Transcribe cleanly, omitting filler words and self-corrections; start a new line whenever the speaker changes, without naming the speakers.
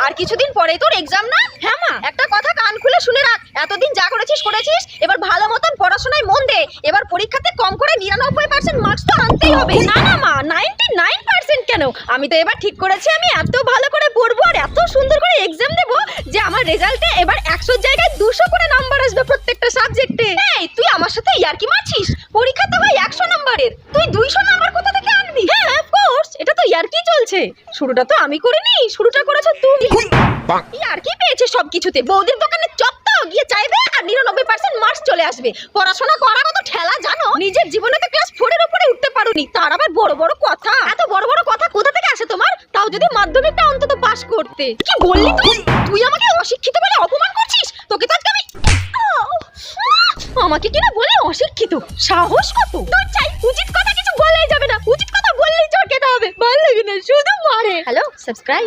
আর কিছুদিন পরেই তোর এক্সাম না?
হ্যাঁ মা।
একটা কথা কান খুলে শুনে রাখ, এতদিন যা করেছিস করেছিস, এবার ভালো মতন পড়াশোনায় মন দে। এবার পরীক্ষাতে কম করে 99% মার্কস তো আনতেই হবে।
না না মা, 99% কেন?
আমি তো এবার ঠিক করেছি, আমি এত ভালো করে পড়বো আর এত সুন্দর করে এক্সাম দেবো যে আমার রেজাল্টে এবার 100 জায়গায় 200 করে নাম্বার আসবে প্রত্যেকটা সাবজেক্টে। এই তুই আমার সাথে ইয়ার্কি মারছিস? পরীক্ষা তো হয় 100 নাম্বারের, তুই 200 নাম্বার কোথা থেকে আনবি?
হ্যাঁ অফ কোর্স, এটা তো ইয়ার্কি চলছে।
শুরুটা তো আমি করিনি, শুরুটা করেছো তুই। ইয়ার্কি পেয়েছে সবকিছুতে। বৌদির দোকানে চত্ব গিয়ে চাইবে আর 99% মার্কস চলে আসবে। পড়াশোনা করার মতো ঠেলা জানো? নিজের জীবনে তো ক্লাস 4 এর উপরে উঠতে পারোনি, তার আবার বড় বড় কথা। এত বড় বড় কথা কোথা থেকে আসে তোমার? তাও যদি মাধ্যমিকটা অন্তত পাস করতে। কি বললি তুই? তুই আমাকে অশিক্ষিত বলে অপমান করছিস? তোকে তো আজকে আমি আমাকে কিনা বলে অশিক্ষিত? সাহস কত তোর! চাই উচিত কথা কিছু বললেই যাবে না, উচিত কথা বললেই চড় খেতে হবে। ভালো লাগে না, শুধু মারে। Hello, subscribe.